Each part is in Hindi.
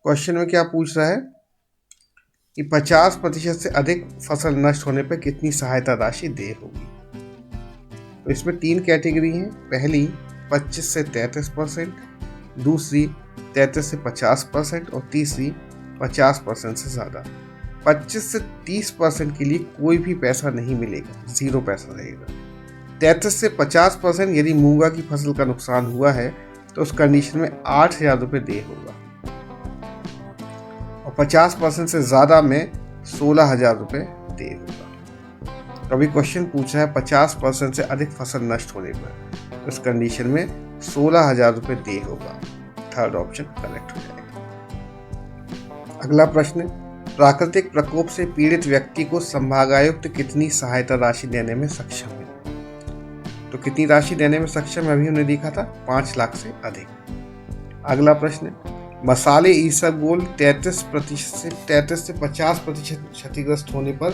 क्वेश्चन में क्या पूछ रहा है कि 50% से अधिक फसल नष्ट होने पर कितनी सहायता राशि देय होगी। तो इसमें 3 कैटेगरी हैं। पहली 25 से 33%, दूसरी 33 से 50% और तीसरी 50% से ज़्यादा। 25 से 30% के लिए कोई भी पैसा नहीं मिलेगा, 0 पैसा रहेगा। 33 से 50% यदि मूंगा की फसल का नुकसान हुआ है तो उस कंडीशन में 8,000 रुपये देय होगा और 50% से ज़्यादा में 16,000 रुपये देय होगा। तो अभी क्वेश्चन पूछा है 50% से अधिक फसल नष्ट होने पर, तो इस कंडीशन में 16,000 रुपये देय होगा। थर्ड ऑप्शन करेक्ट हो जाएगा। अगला प्रश्न, प्राकृतिक प्रकोप से पीड़ित व्यक्ति को संभागायुक्त कितनी सहायता राशि देने में सक्षम है। तो कितनी राशि देने में सक्षम है अभी हमने देखा था, 5 लाख से अधिक। अगला प्रश्न, मसाले ईसबगोल 33% से 50% क्षतिग्रस्त होने पर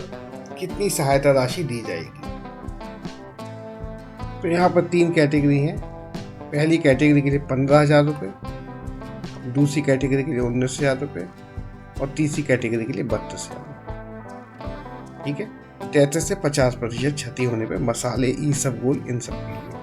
कितनी सहायता राशि दी जाएगी। तो यहाँ पर 3 कैटेगरी हैं। पहली कैटेगरी के लिए 15,000 रुपये, दूसरी कैटेगरी के लिए 19,000 रुपये और तीसरी कैटेगरी के लिए 32,000। ठीक है, 33 से 50% क्षति होने पर मसाले ईसबगोल इन सब के लिए।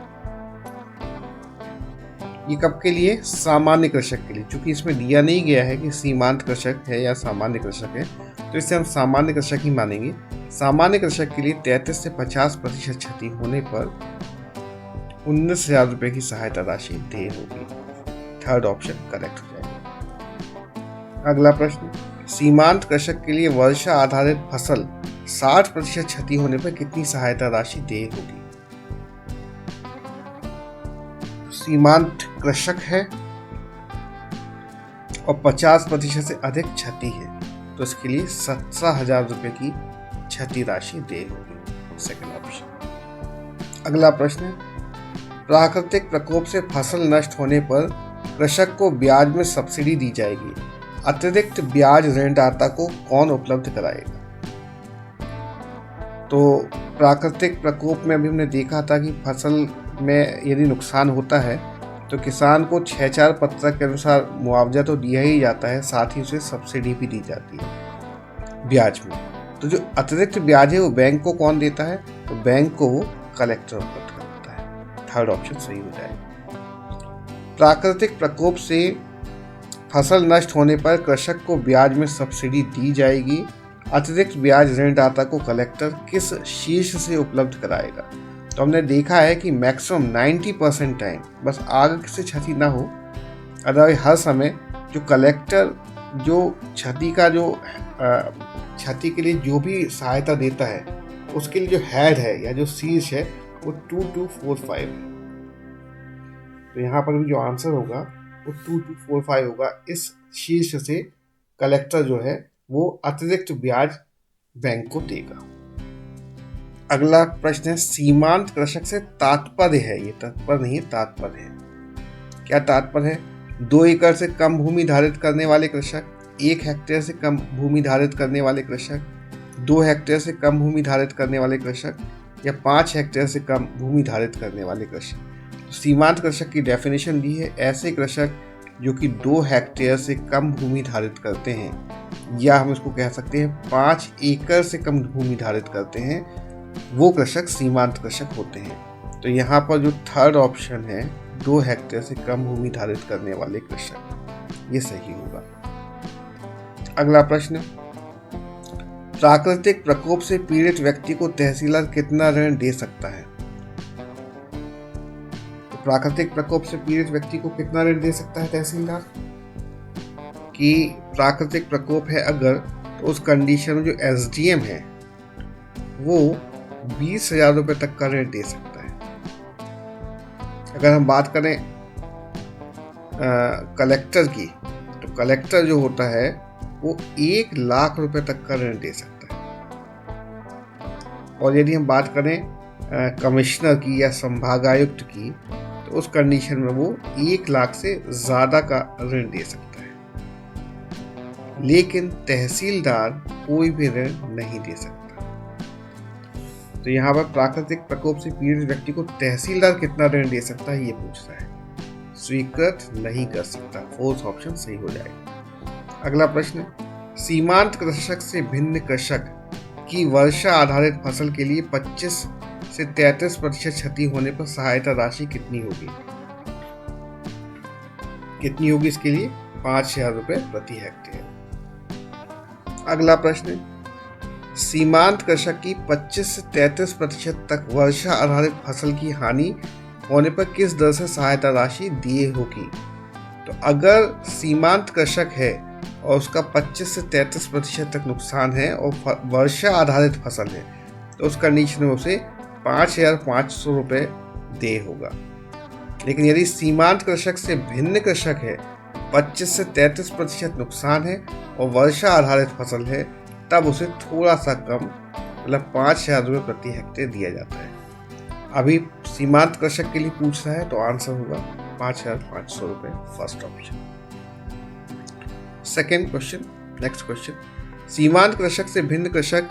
ये कब के लिए? सामान्य कृषक के लिए। चूंकि इसमें दिया नहीं गया है कि सीमांत कृषक है या सामान्य कृषक है, तो इसे हम सामान्य कृषक ही मानेंगे। सामान्य कृषक के लिए 33 से 50% क्षति होने पर 19,000 रुपये की सहायता राशि देय होगी। थर्ड ऑप्शन करेक्ट हो जाएगा। अगला प्रश्न, सीमांत कृषक के लिए वर्षा आधारित फसल 60% क्षति होने पर कितनी सहायता राशि देय होगी। सीमांत कृषक है और 50% से अधिक क्षति है, तो इसके लिए 17,000 रुपये की क्षति राशि देय होगी। Second option. अगला प्रश्न, प्राकृतिक प्रकोप से फसल नष्ट होने पर कृषक को ब्याज में सब्सिडी दी जाएगी। अतिरिक्त ब्याज ऋणदाता को कौन उपलब्ध कराएगा। तो प्राकृतिक प्रकोप में अभी हमने देखा था कि फसल में यदि नुकसान होता है तो किसान को 6-4 पत्रक के अनुसार मुआवजा तो दिया ही जाता है, साथ ही उसे सब्सिडी भी दी जाती है ब्याज में। तो जो अतिरिक्त ब्याज है वो बैंक को कौन देता है, तो बैंक को वो कलेक्टर उपलब्ध कराता है। थर्ड ऑप्शन सही हो जाएगा। प्राकृतिक प्रकोप से फसल नष्ट होने पर कृषक को ब्याज में सब्सिडी दी जाएगी। अतिरिक्त ब्याज ऋणदाता को कलेक्टर किस शीर्ष से उपलब्ध कराएगा। तो हमने देखा है कि मैक्सिमम 90% टाइम बस आग से क्षति ना हो, अदरवाइज हर समय जो कलेक्टर जो क्षति का जो क्षति के लिए जो भी सहायता देता है उसके लिए जो हेड है या जो शीर्ष है वो 2245 है। तो यहाँ पर भी जो आंसर होगा वो 2245 होगा। इस शीर्ष से कलेक्टर जो है वो अतिरिक्त ब्याज बैंक को देगा। अगला प्रश्न है, सीमांत कृषक से तात्पर्य है, ये तात्पर्य नहीं है तात्पर्य है। क्या तात्पर्य है? 2 एकड़ से कम भूमि धारित करने वाले कृषक, 1 हेक्टेयर से कम भूमि धारित करने वाले कृषक, 2 हेक्टेयर से कम भूमि धारित करने वाले कृषक या 5 हेक्टेयर से कम भूमि धारित करने वाले कृषक। तो सीमांत कृषक की डेफिनेशन दी है, ऐसे कृषक जो कि 2 हेक्टेयर से कम भूमि धारित करते हैं या हम इसको कह सकते हैं 5 एकड़ से कम भूमि धारित करते हैं, वो कृषक सीमांत कृषक होते हैं। तो यहाँ पर जो थर्ड ऑप्शन है 2 हेक्टेयर से कम भूमि धारित करने वाले कृषक, ये सही होगा। अगला प्रश्न, प्राकृतिक प्रकोप से पीड़ित व्यक्ति को तहसीलदार कितना ऋण दे सकता है। तो प्राकृतिक प्रकोप से पीड़ित व्यक्ति को कितना ऋण दे सकता है तहसीलदार। कि प्राकृतिक प्रकोप है अगर, तो उस कंडीशन में जो एसडीएम है वो 20,000 रुपये तक का ऋण दे सकता है। अगर हम बात करें कलेक्टर की, तो कलेक्टर जो होता है वो 1 लाख रुपए तक का ऋण दे सकता है। और यदि हम बात करें कमिश्नर की या संभागायुक्त की, तो उस कंडीशन में वो 1 लाख से ज़्यादा का ऋण दे सकता है। लेकिन तहसीलदार कोई भी ऋण नहीं दे सकता। तो यहाँ पर प्राकृतिक प्रकोप से पीड़ित व्यक्ति को तहसीलदार कितना ऋण दे सकता है ये पूछ रहा है। स्वीकृत नहीं कर सकता। फोर्थ ऑप्शन सही हो जाएगा। अगला प्रश्न, सीमांत कृषक से भिन्न कृषक की वर्षा आधारित फसल के लिए 25 से 33% क्षति होने पर सहायता राशि कितनी होगी? कितनी होगी इसके लिए? 5,000 रुपये प्रति हेक्टेयर। अगला प्रश्न, सीमांत कृषक की 25 से 33% तक वर्षा आधारित फसल की हानि होने पर किस दर से सहायता राशि दिए होगी? तो अगर सीमांत कृषक है और उसका 25 से 33% तक नुकसान है और वर्षा आधारित फसल है, तो उस कंडीशन में उसे 5,500 रुपये दे होगा। लेकिन यदि सीमांत कृषक से भिन्न कृषक है, 25 से 33% नुकसान है और वर्षा आधारित फसल है, तब उसे थोड़ा सा कम, मतलब 5,000 रुपये प्रति हेक्टेयर दिया जाता है। अभी सीमांत कृषक के लिए पूछ रहा है, तो आंसर होगा 5,500 रुपये, first option. Second question, next question, सीमांत कृषक से भिन्न कृषक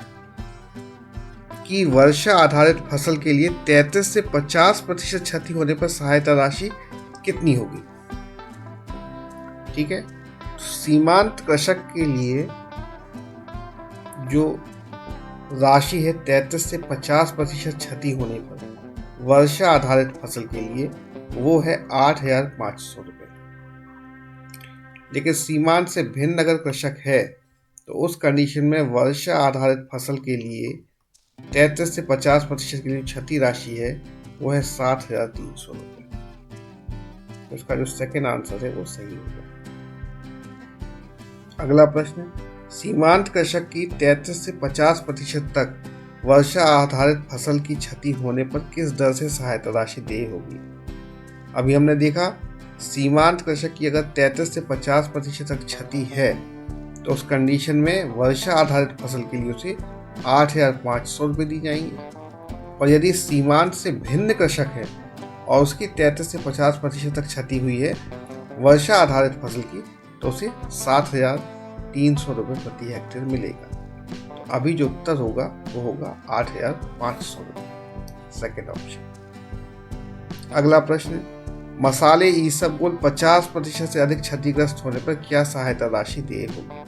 की वर्षा आधारित फसल के लिए 33 से 50% क्षति होने पर सहायता राशि कितनी होगी? ठीक है, सीमांत कृषक के लिए जो राशि है 33 से 50% क्षति होने पर वर्षा आधारित फसल के लिए वो है 8,500 रुपये। लेकिन सीमांत से भिन्न अगर कृषक है तो उस कंडीशन में वर्षा आधारित फसल के लिए 33 से 50% की जो क्षति राशि है वो है 7,300 रुपये। तो इसका जो सेकेंड आंसर है वो सही होगा। अगला प्रश्न, सीमांत कृषक की 33 से 50% तक वर्षा आधारित फसल की क्षति होने पर किस दर से सहायता राशि देय होगी? अभी हमने देखा सीमांत कृषक की अगर 33 से 50% तक क्षति है तो उस कंडीशन में वर्षा आधारित फसल के लिए उसे 8,500 रुपये दी जाएंगे। और यदि सीमांत से भिन्न कृषक है और उसकी 33 से 50% तक क्षति हुई है वर्षा आधारित फसल की, तो उसे 7,300 रुपये प्रति हेक्टेयर मिलेगा। तो अभी जो उत्तर होगा वो होगा 8,500 रुपये, सेकेंड ऑप्शन। अगला प्रश्न, मसाले इसबगोल 50% से अधिक क्षतिग्रस्त होने पर क्या सहायता राशि देय होगी?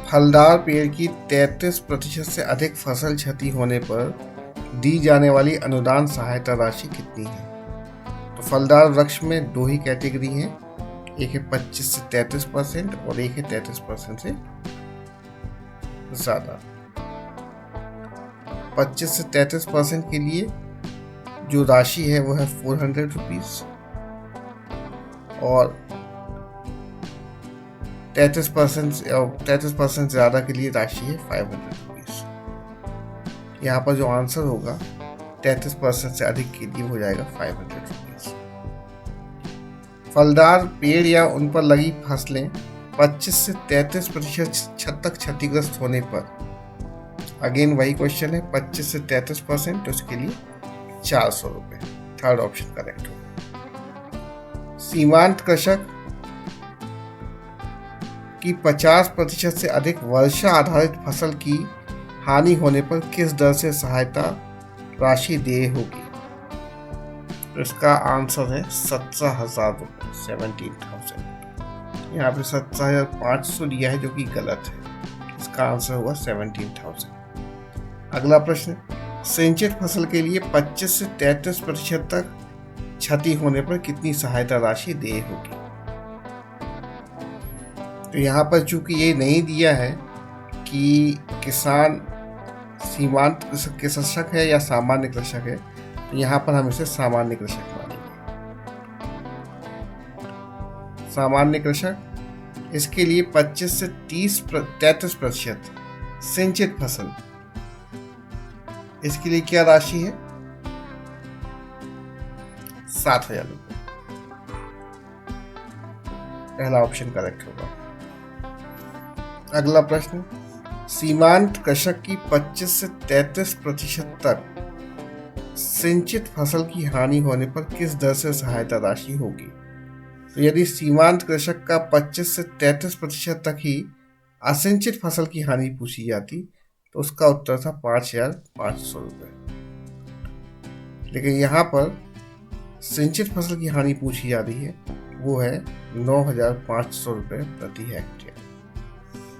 फलदार पेड़ की 33% से अधिक फसल क्षति होने पर दी जाने वाली अनुदान सहायता राशि कितनी है? तो फलदार वृक्ष में दो ही कैटेगरी है, एक है 25 से 33% और एक है 33% से ज़्यादा। 25 से 33% के लिए जो राशि है वो है 400 रुपीज़ और 33% ज़्यादा के लिए राशि है 500 रुपीज़। यहाँ पर जो आंसर होगा 33% से अधिक के लिए हो जाएगा 500 रुपीज़। फलदार पेड़ या उन पर लगी फसलें 25 से 33% तक क्षतिग्रस्त होने पर, अगेन वही क्वेश्चन है, 25 से 33%, तो उसके लिए 400 रुपये, थर्ड ऑप्शन करेक्ट होगा। सीमांत कृषक की 50% से अधिक वर्षा आधारित फसल की हानि होने पर किस दर से सहायता राशि देय होगी? तो इसका आंसर है 17,000 रुपये, 17,000। यहाँ पे 17,500 दिया है जो कि गलत है, इसका आंसर होगा 17,000। अगला प्रश्न, सिंचित फसल के लिए 25 से 33% तक क्षति होने पर कितनी सहायता राशि देय होगी? तो यहाँ पर चूंकि ये नहीं दिया है कि किसान सीमांत कृषक है या सामान्य कृषक है, तो यहाँ पर हम इसे सामान्य कृषक मानेंगे। सामान्य कृषक, इसके लिए 25 से 33% सिंचित फसल, इसके लिए क्या राशि है? 7,000 रुपये, पहला ऑप्शन करेक्ट होगा। अगला प्रश्न, सीमांत कृषक की 25 से 33% तक सिंचित फसल की हानि होने पर किस दर से सहायता राशि होगी? तो यदि सीमांत कृषक का 25 से 33% तक ही असिंचित फसल की हानि पूछी जाती तो उसका उत्तर था 5,500 रुपये। लेकिन यहाँ पर सिंचित फसल की हानि पूछी जा रही है, वो है 9,500 रुपये प्रति हेक्टेयर।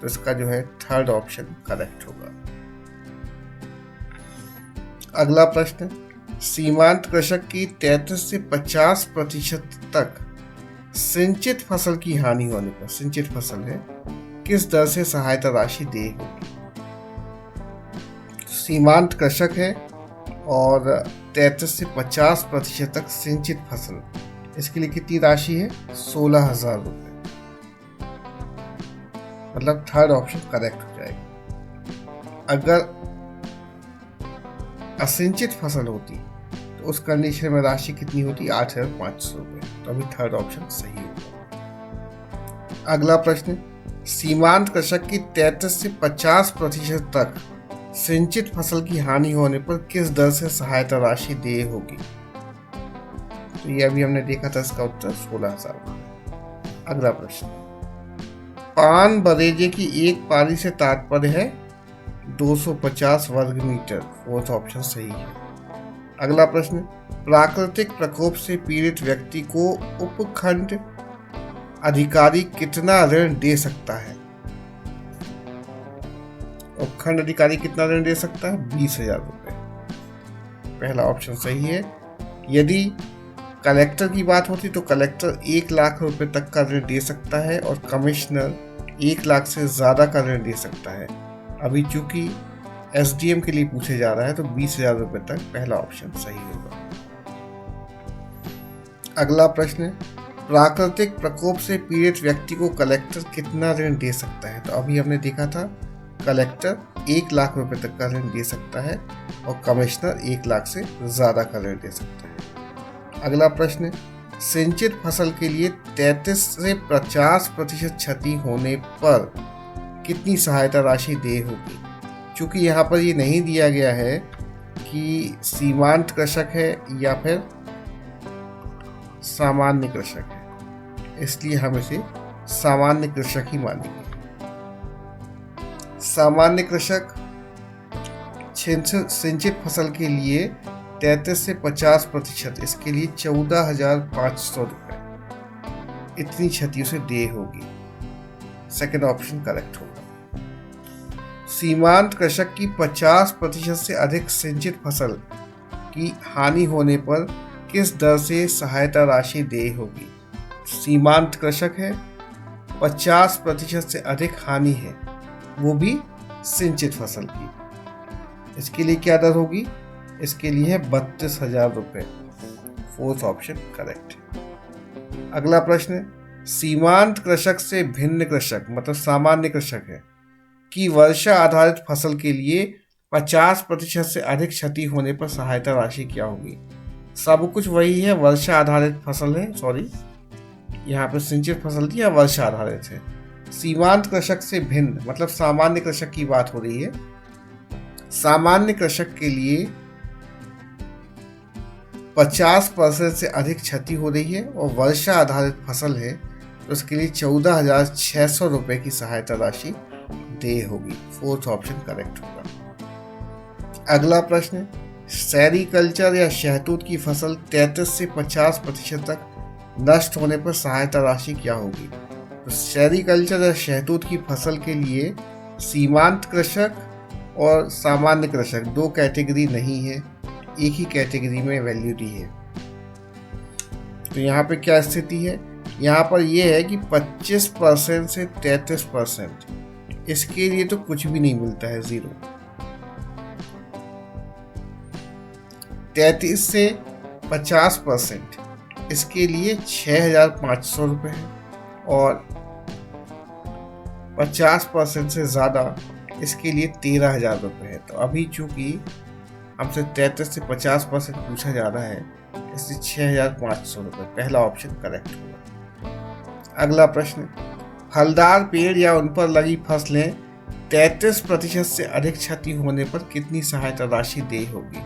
तो इसका जो है थर्ड ऑप्शन करेक्ट होगा। अगला प्रश्न, सीमांत कृषक की 33 से 50% तक सिंचित फसल की हानि होने पर, सिंचित फसल है, किस दर से सहायता राशि देय होगी? सीमांत कृषक है और 33 से 50% तक सिंचित फसल, इसके लिए कितनी राशि है? 16,000 रुपये। मतलब थर्ड ऑप्शन करेक्ट हो जाएगा। अगर असिंचित फसल होती तो उस कंडीशन में राशि कितनी होती? 8,500 रुपये। तो अभी थर्ड ऑप्शन सही होगा। अगला प्रश्न, सीमांत कृषक की 33 से 50% तक सिंचित फसल की हानि होने पर किस दर से सहायता राशि देय होगी? तो ये अभी हमने देखा था, इसका उत्तर 16,000 रुपये। अगला प्रश्न, पान बरेजे की एक पारी से तात्पर्य है 250 वर्ग मीटर। फोर्थ ऑप्शन सही है। अगला प्रश्न, प्राकृतिक प्रकोप से पीड़ित व्यक्ति को उपखंड अधिकारी कितना ऋण दे सकता है? उपखंड अधिकारी कितना ऋण दे सकता है? 20,000 रुपये। पहला ऑप्शन सही है। यदि कलेक्टर की बात होती तो कलेक्टर 1 लाख रुपए तक का ऋण दे सकता है और कमिश्नर 1 लाख से ज़्यादा का ऋण दे सकता है। अभी चूंकि एसडीएम के लिए पूछे जा रहा है तो 20,000 रुपये तक पहला ऑप्शन सही होगा। अगला प्रश्न, प्राकृतिक प्रकोप से पीड़ित व्यक्ति को कलेक्टर कितना ऋण दे सकता है? तो अभी हमने देखा था कलेक्टर 1 लाख रुपए तक का ऋण दे सकता है और कमिश्नर 1 लाख से ज़्यादा का ऋण दे सकता है। अगला प्रश्न, सिंचित फसल के लिए 33 से 50% क्षति होने पर कितनी सहायता राशि देय होगी? चूंकि यहाँ पर ये नहीं दिया गया है कि सीमांत कृषक है या फिर सामान्य कृषक है, इसलिए हम इसे सामान्य कृषक ही मानेंगे। सामान्य कृषक सिंचित फसल के लिए 33 से 50%, इसके लिए 14,500 रुपये इतनी क्षति उसे देय होगी। सेकंड ऑप्शन करेक्ट होगा। सीमांत कृषक की 50% से अधिक सिंचित फसल की हानि होने पर किस दर से सहायता राशि देय होगी? सीमांत कृषक है, 50% से अधिक हानि है, वो भी सिंचित फसल की, इसके लिए क्या दर होगी? इसके लिए है 32,000 रुपये। फोर्थ ऑप्शन करेक्ट है। अगला प्रश्न, सीमांत कृषक से भिन्न कृषक मतलब सामान्य कृषक है कि वर्षा आधारित फसल के लिए 50% से अधिक क्षति होने पर सहायता राशि क्या होगी? सब कुछ वही है, वर्षा आधारित फसल है, सॉरी यहाँ पे सिंचित फसल थी या वर्षा आधारित है। सीमांत कृषक से भिन्न मतलब सामान्य कृषक की बात हो रही है। सामान्य कृषक के लिए 50% से अधिक क्षति हो रही है और वर्षा आधारित फसल है तो उसके लिए 14,600 रुपये की सहायता राशि देय होगी। फोर्थ ऑप्शन करेक्ट होगा। अगला प्रश्न, सेरीकल्चर या शहतूत की फसल 33 से 50% तक नष्ट होने पर सहायता राशि क्या होगी? तो सेरीकल्चर या शहतूत की फसल के लिए सीमांत कृषक और सामान्य कृषक दो कैटेगरी नहीं है, एक ही कैटेगरी में वैल्यूटी है। तो यहाँ पे क्या स्थिति है? यहाँ पर यह है कि 25% से 33%, इसके लिए तो कुछ भी नहीं मिलता है, 0। 33 से 50%, इसके लिए 6,500 रुपये है और 50% से ज़्यादा इसके लिए 13,000 रुपये है। तो अभी चूँकि हमसे 33 से 50% पूछा जा रहा है, इसलिए 6,500 रुपये पहला ऑप्शन करेक्ट होगा। अगला प्रश्न, फलदार पेड़ या उन पर लगी फसलें 33% से अधिक क्षति होने पर कितनी सहायता राशि देय होगी?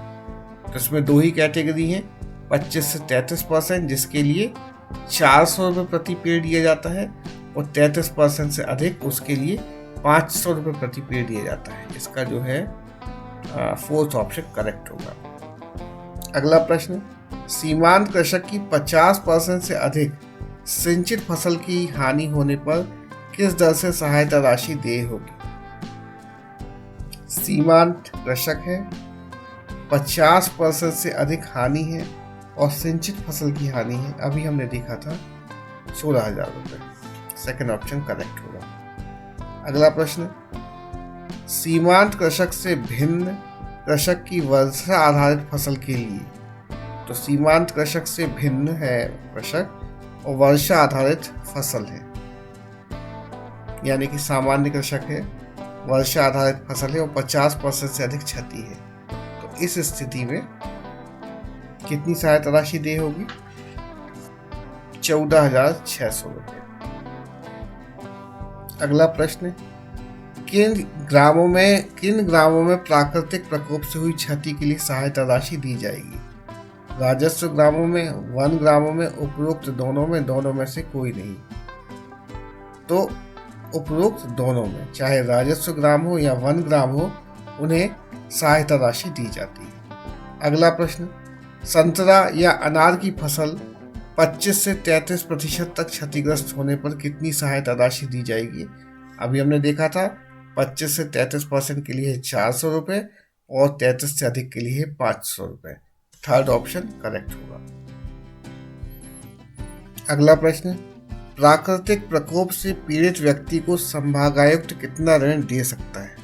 तो इसमें दो ही कैटेगरी हैं, 25 से 33% जिसके लिए 400 रुपये प्रति पेड़ दिया जाता है और 33% से अधिक उसके लिए 500 रुपये प्रति पेड़ दिया जाता है। इसका जो है फोर्थ ऑप्शन करेक्ट होगा। अगला प्रश्न, सीमांत कृषक की 50% से अधिक सिंचित फसल की हानि होने पर किस दर से सहायता राशि देय होगी? सीमांत कृषक है, 50% से अधिक हानि है और सिंचित फसल की हानि है। अभी हमने देखा था 16,000 रुपये। सेकेंड ऑप्शन करेक्ट होगा। अगला प्रश्न, सीमांत कृषक से भिन्न कृषक की वर्षा आधारित फसल के लिए। तो सीमांत कृषक से भिन्न है कृषक और वर्षा आधारित फसल है, यानी कि सामान्य कृषक है, वर्षा आधारित फसल है और 50% से अधिक क्षति है। तो इस स्थिति में कितनी सहायता राशि देय होगी? 14,600 रुपये। अगला प्रश्न, किन ग्रामों में प्राकृतिक प्रकोप से हुई क्षति के लिए सहायता राशि दी जाएगी? राजस्व ग्रामों में, वन ग्रामों में, उपरोक्त दोनों में से कोई नहीं। तो उपरोक्त दोनों में, चाहे राजस्व ग्राम हो या वन ग्राम हो, उन्हें सहायता राशि दी जाती है। अगला प्रश्न, संतरा या अनार की फसल 25 से 33% तक क्षतिग्रस्त होने पर कितनी सहायता राशि दी जाएगी? अभी हमने देखा था 25 से 33% के लिए 400 रुपये और 33 से अधिक के लिए 500 रुपये। थर्ड ऑप्शन करेक्ट होगा। अगला प्रश्न, प्राकृतिक प्रकोप से पीड़ित व्यक्ति को संभागायुक्त कितना ऋण दे सकता है?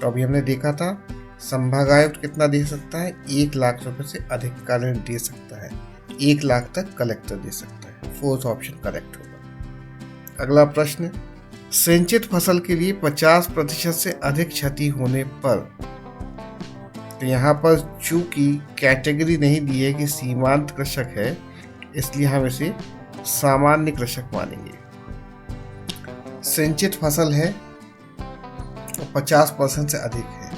तो अभी हमने देखा था संभागायुक्त कितना दे सकता है? 1 लाख रुपए से अधिक का ऋण दे सकता है। 1 लाख तक कलेक्टर दे सकता है। फोर्थ ऑप्शन करेक्ट होगा। अगला प्रश्न, सिंचित फसल के लिए 50% से अधिक क्षति होने पर, तो यहाँ पर चूंकि कैटेगरी नहीं दी है कि सीमांत कृषक है, इसलिए हम इसे सामान्य कृषक मानेंगे। सिंचित फसल है तो 50% से अधिक है,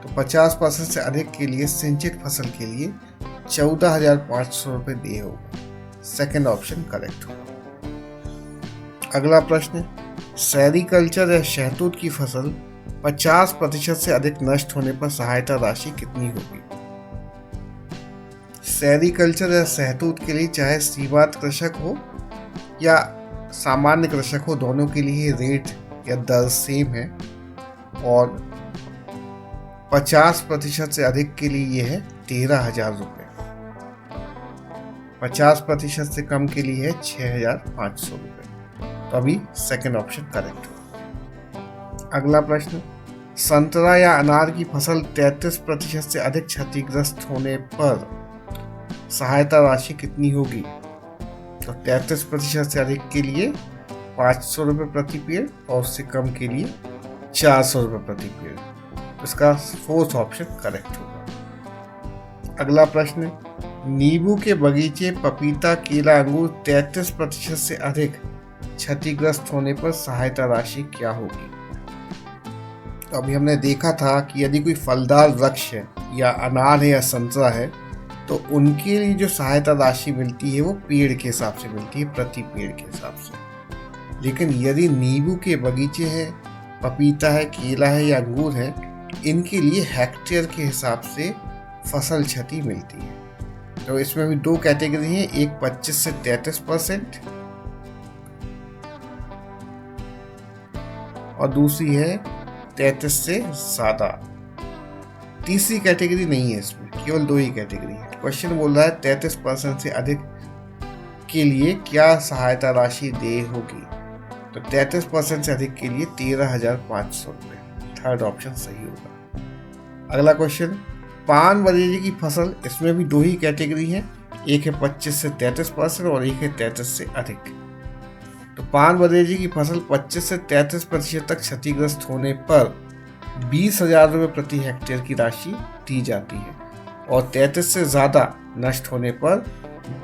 तो 50% से अधिक के लिए सिंचित फसल के लिए 14,500 रुपये दिए होगा। सेकेंड ऑप्शन करेक्ट होगा। अगला प्रश्न, सेरीकल्चर या शहतूत की फसल 50% से अधिक नष्ट होने पर सहायता राशि कितनी होगी? सेरीकल्चर या शहतूत के लिए चाहे सीमांत कृषक हो या सामान्य कृषक हो, दोनों के लिए रेट या दर सेम है और 50% से अधिक के लिए यह है 13,000 रुपये। 50% से कम के लिए है 6,500 रुपये। तो अभी सेकेंड ऑप्शन करेक्ट हो। अगला प्रश्न, संतरा या अनार की फसल 33% से अधिक क्षतिग्रस्त होने पर सहायता राशि कितनी होगी? तो 33% से अधिक के लिए 500 रुपये प्रति पेड़ और उससे कम के लिए 400 रुपये प्रति पेड़। तो इसका फोर्थ ऑप्शन करेक्ट होगा। अगला प्रश्न, नींबू के बगीचे, पपीता, केला, अंगूर 33% से अधिक क्षतिग्रस्त होने पर सहायता राशि क्या होगी? तो अभी हमने देखा था कि यदि कोई फलदार वृक्ष है या अनार है या संतरा है, तो उनके लिए जो सहायता राशि मिलती है वो पेड़ के हिसाब से मिलती है, प्रति पेड़ के हिसाब से। लेकिन यदि नींबू के बगीचे हैं, पपीता है, केला है या अंगूर है, इनके लिए हेक्टेयर के हिसाब से फसल क्षति मिलती है। तो इसमें भी दो कैटेगरी हैं, एक 25 से 33% और दूसरी है 33 से ज़्यादा। तीसरी कैटेगरी नहीं है, इसमें केवल दो ही कैटेगरी है। क्वेश्चन बोल रहा है 33% से अधिक के लिए क्या सहायता राशि देय होगी? तो 33% से अधिक के लिए 13,500 रुपये। थर्ड ऑप्शन सही होगा। अगला क्वेश्चन, पान बरेली की फसल, इसमें भी दो ही कैटेगरी है, एक है 25 से 33% और एक है 33 से अधिक। तो पान बरेली की फसल 25 से 33% तक क्षतिग्रस्त होने पर 20,000 रुपये प्रति हेक्टेयर की राशि दी जाती है और 33 से ज़्यादा नष्ट होने पर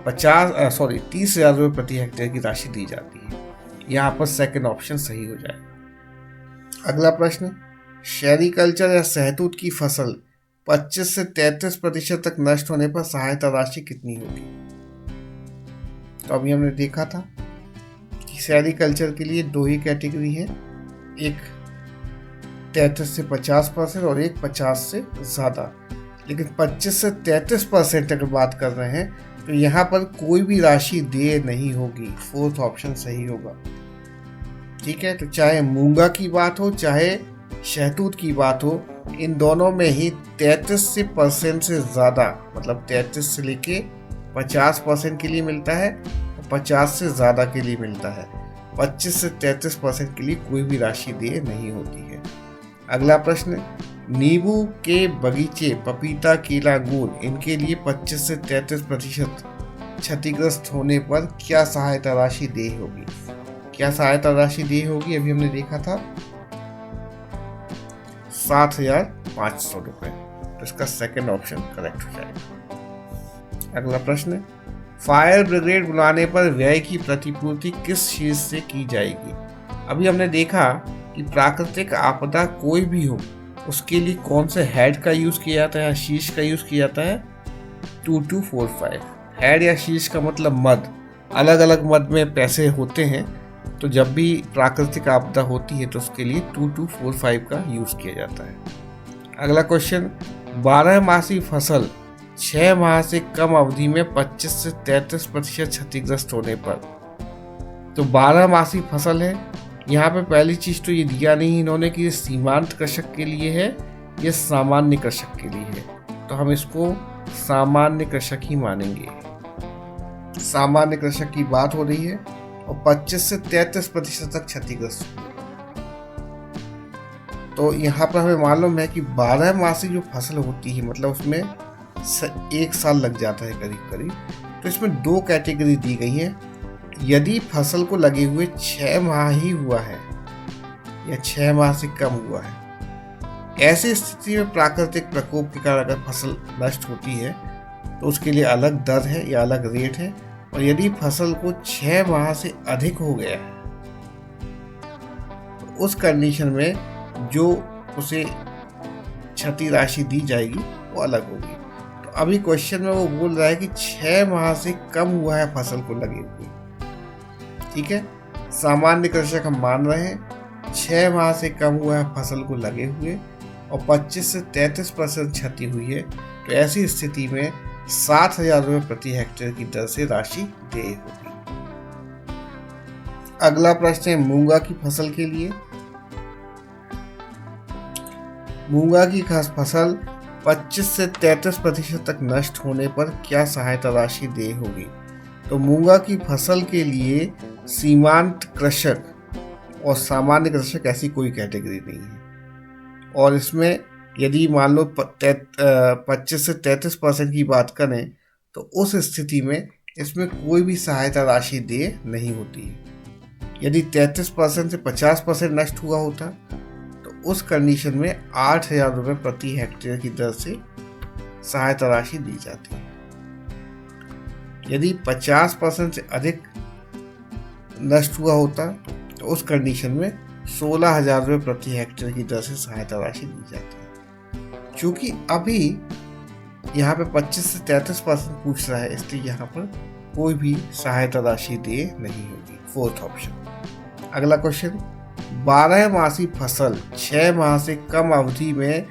30,000 रुपये प्रति हेक्टेयर की राशि दी जाती है। यहाँ पर सेकंड ऑप्शन सही हो जाएगा। अगला प्रश्न, सेरीकल्चर या शहतूत की फसल 25 से 33% तक नष्ट होने पर सहायता राशि कितनी होगी? तो अभी हमने देखा था कि सेरीकल्चर के लिए दो ही कैटेगरी है, एक 33 से 50% और एक 50 से ज़्यादा। लेकिन 25 से 33% अगर बात कर रहे हैं तो यहाँ पर कोई भी राशि देय नहीं होगी। फोर्थ ऑप्शन सही होगा। ठीक है, तो चाहे मूंगा की बात हो चाहे शहतूत की बात हो, इन दोनों में ही 33% से ज़्यादा, मतलब 33 से लेके 50% के लिए मिलता है और 50 से ज़्यादा के लिए मिलता है। 25 से 33% के लिए कोई भी राशि देय नहीं होती है। अगला प्रश्न, नींबू के बगीचे पपीता, केला, अंगूर इनके लिए 25 से 33% क्षतिग्रस्त होने पर क्या सहायता राशि देय होगी? क्या सहायता राशि देय होगी? अभी हमने देखा था 7,500 रुपये। तो इसका सेकंड ऑप्शन करेक्ट हो जाएगा। अगला प्रश्न, फायर ब्रिगेड बुलाने पर व्यय की प्रतिपूर्ति किस शीर्ष से की जाएगी? अभी हमने देखा कि प्राकृतिक आपदा कोई भी हो उसके लिए कौन से हेड का यूज़ किया जाता है या शीर्ष का यूज़ किया जाता है? 2245। हेड या शीर्ष का मतलब मद। अलग अलग मद में पैसे होते हैं, तो जब भी प्राकृतिक आपदा होती है तो उसके लिए 2245 का यूज़ किया जाता है। अगला क्वेश्चन, 12 मासी फसल 6 माह से कम अवधि में 25 से 33% क्षतिग्रस्त होने पर, तो 12 मासी फसल है। यहाँ पे पहली चीज तो ये दिया नहीं इन्होंने कि ये सीमांत कृषक के लिए है या सामान्य कृषक के लिए है, तो हम इसको सामान्य कृषक ही मानेंगे। सामान्य कृषक की बात हो रही है और 25 से 33% तक क्षतिग्रस्त। तो यहाँ पर हमें मालूम है कि 12 मासी जो फसल होती है, मतलब उसमें 1 साल लग जाता है करीब करीब। तो इसमें 2 कैटेगरी दी गई है। यदि फसल को लगे हुए 6 माह ही हुआ है या 6 माह से कम हुआ है, ऐसी स्थिति में प्राकृतिक प्रकोप के कारण अगर फसल नष्ट होती है तो उसके लिए अलग दर है या अलग रेट है। और यदि फसल को 6 माह से अधिक हो गया है तो उस कंडीशन में जो उसे क्षति राशि दी जाएगी वो अलग होगी। तो अभी क्वेश्चन में वो बोल रहा है कि 6 माह से कम हुआ है फसल को लगे हुए। ठीक है, सामान्य कृषक हम मान रहे हैं 6 माह से कम हुआ है फसल को लगे हुए और 25 से 33% क्षति हुई है, तो ऐसी स्थिति में 7,000 रुपये प्रति हेक्टेयर की दर से राशि देय होगी। अगला प्रश्न है मूंगा की फसल के लिए। मूंगा की फसल 25 से 33% तक नष्ट होने पर क्या सहायता राशि देय होगी? तो मूंगा की फसल के लिए सीमांत कृषक और सामान्य कृषक ऐसी कोई कैटेगरी नहीं है। और इसमें यदि मान लो 25 से 33% की बात करें तो उस स्थिति में इसमें कोई भी सहायता राशि देय नहीं होती है। यदि 33% से 50% नष्ट हुआ होता तो उस कंडीशन में 8,000 रुपये प्रति हेक्टेयर की दर से सहायता राशि दी जाती है। यदि 50% से अधिक नष्ट हुआ होता तो उस कंडीशन में 16,000 रुपये प्रति हेक्टेयर की दर से सहायता राशि दी जाती है। क्योंकि अभी यहाँ पे 25 से 33% पूछ रहा है, इसलिए यहाँ पर कोई भी सहायता राशि देय नहीं होगी। Fourth option. अगला क्वेश्चन, 12 मासी फसल 6 माह से कम अवधि में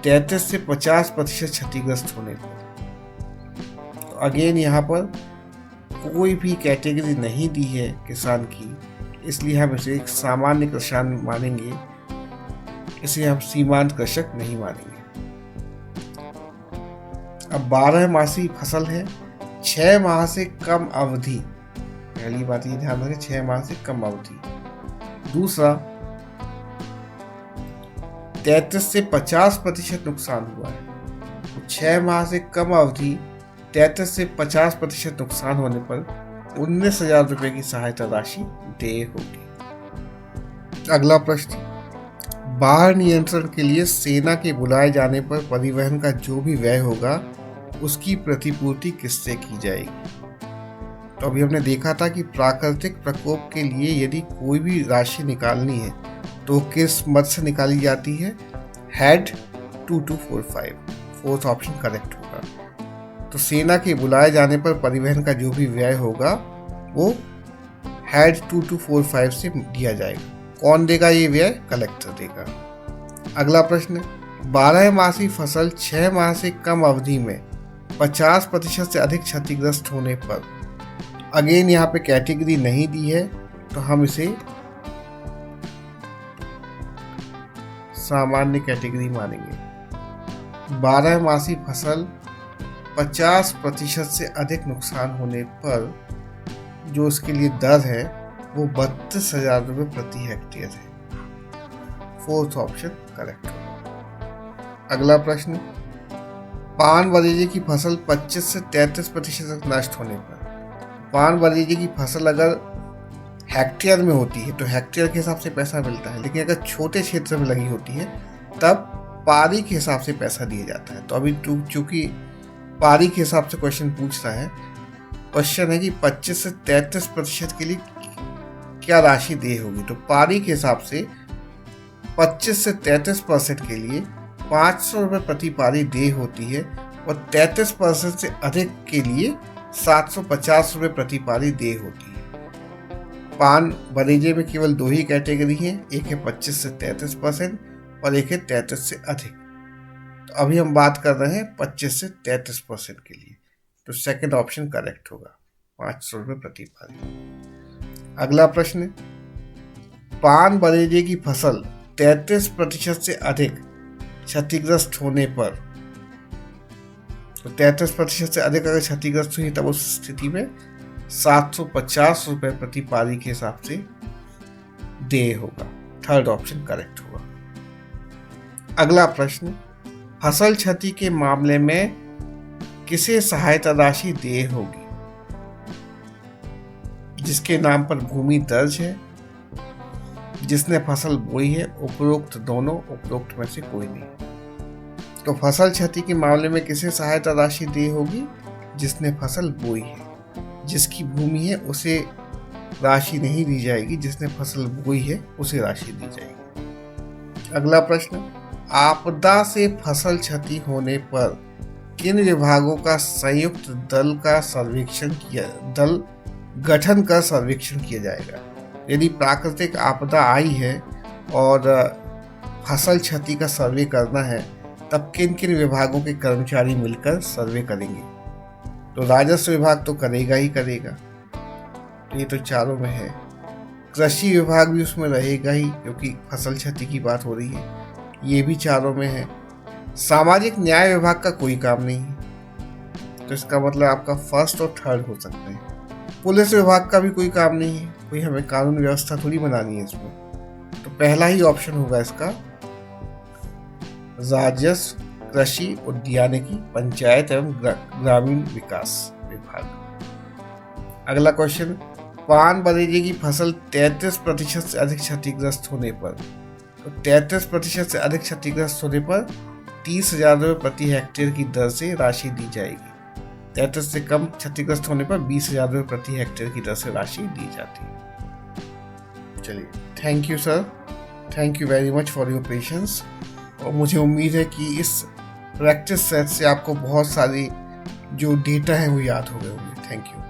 33 से 50% क्षतिग्रस्त होने पर, तो अगेन यहाँ पर कोई भी कैटेगरी नहीं दी है किसान की, इसलिए हम इसे एक सामान्य किसान मानेंगे, इसे हम सीमांत कृषक नहीं मानेंगे। अब 12 मासी फसल है, 6 माह से कम अवधि, पहली बात ये ध्यान रखें 6 माह से कम अवधि। दूसरा 33 से 50% नुकसान हुआ है। 6 माह से कम अवधि 33 से 50% नुकसान होने पर 19,000 रुपये की सहायता राशि देय होगी। अगला प्रश्न, बाढ़ नियंत्रण के लिए सेना के बुलाए जाने पर परिवहन का जो भी व्यय होगा उसकी प्रतिपूर्ति किससे की जाएगी? तो अभी हमने देखा था कि प्राकृतिक प्रकोप के लिए यदि कोई भी राशि निकालनी है तो किस मद से निकाली जाती है? हेड 2245। फोर्थ ऑप्शन करेक्ट होगा। तो सेना के बुलाए जाने पर परिवहन का जो भी व्यय होगा वो हेड 2245 से दिया जाएगा। कौन देगा ये व्यय? कलेक्टर देगा। अगला प्रश्न, 12 मासी फसल 6 माह से कम अवधि में 50% से अधिक क्षतिग्रस्त होने पर, अगेन यहाँ पे कैटेगरी नहीं दी है तो हम इसे सामान्य कैटेगरी मानेंगे। 12मासी फसल 50% से अधिक नुकसान होने पर जो उसके लिए दर है वो 32,000 रुपये प्रति हेक्टेयर है। फोर्थ ऑप्शन करेक्ट होगा। अगला प्रश्न, पान बगीचे की फसल 25 से 33% तक नष्ट होने पर, पान बगीचे की फसल अगर हेक्टेयर में होती है तो हेक्टेयर के हिसाब से पैसा मिलता है, लेकिन अगर छोटे क्षेत्र में लगी होती है तब पारी के हिसाब से पैसा दिया जाता है। तो अभी चूंकि पारी के हिसाब से क्वेश्चन पूछ रहा है, क्वेश्चन है कि 25 से 33% के लिए क्या राशि देय होगी। तो पारी के हिसाब से 25 से 33% के लिए 500 रुपये प्रति पारी देय होती है और 33% से अधिक के लिए 750 रुपये प्रति पारी देय होती है। पान बगीचे में केवल दो ही कैटेगरी है, एक है 25 से 33% और एक है 33 से अधिक। तो अभी हम बात कर रहे हैं 25 से 33% के लिए, तो सेकंड ऑप्शन करेक्ट होगा, 500 रुपये प्रति पारी। अगला प्रश्न, पान बगीचे की फसल 33% से अधिक क्षतिग्रस्त होने पर, तो 33% से अधिक अगर क्षतिग्रस्त हुई तब उस स्थिति में 750 रुपये प्रति पारी के हिसाब से देय होगा। थर्ड ऑप्शन करेक्ट होगा। अगला प्रश्न, फसल क्षति के मामले में किसे सहायता राशि देय होगी? जिसके नाम पर भूमि दर्ज है, जिसने फसल बोई है, उपरोक्त दोनों, उपरोक्त में से कोई नहीं। तो फसल क्षति के मामले में किसे सहायता राशि देय होगी? जिसने फसल बोई है। जिसकी भूमि है उसे राशि नहीं दी जाएगी, जिसने फसल बोई है उसे राशि दी जाएगी। अगला प्रश्न, आपदा से फसल क्षति होने पर किन विभागों का संयुक्त दल गठन कर सर्वेक्षण किया जाएगा? यदि प्राकृतिक आपदा आई है और फसल क्षति का सर्वे करना है तब किन किन विभागों के कर्मचारी मिलकर सर्वे करेंगे? तो राजस्व विभाग तो करेगा ही करेगा, तो ये तो चारों में है। कृषि विभाग भी उसमें रहेगा ही क्योंकि फसल क्षति की बात हो रही है, ये भी चारों में है। सामाजिक न्याय विभाग का कोई काम नहीं है, तो इसका मतलब आपका फर्स्ट और थर्ड हो सकते हैं। पुलिस विभाग का भी कोई काम नहीं है, कोई हमें कानून व्यवस्था थोड़ी बनानी है इसमें, तो पहला ही ऑप्शन होगा इसका, राजस्व, कृषि, उद्यानिकी, पंचायत एवं ग्रामीण विकास विभाग। अगला क्वेश्चन, पान बगीचे की फसल 33% से अधिक क्षतिग्रस्त होने पर, तो 33% से अधिक क्षतिग्रस्त होने पर 30,000 रुपये प्रति हेक्टेयर की दर से राशि दी जाएगी। 33 से कम क्षतिग्रस्त होने पर 20,000 रुपये प्रति हेक्टेयर की दर से राशि दी जाती है। चलिए, thank you sir, thank you very much for your patience. और मुझे उम्मीद है कि इस प्रैक्टिस सेट से आपको बहुत सारी जो डेटा है वो याद हो गए होंगे। Thank you.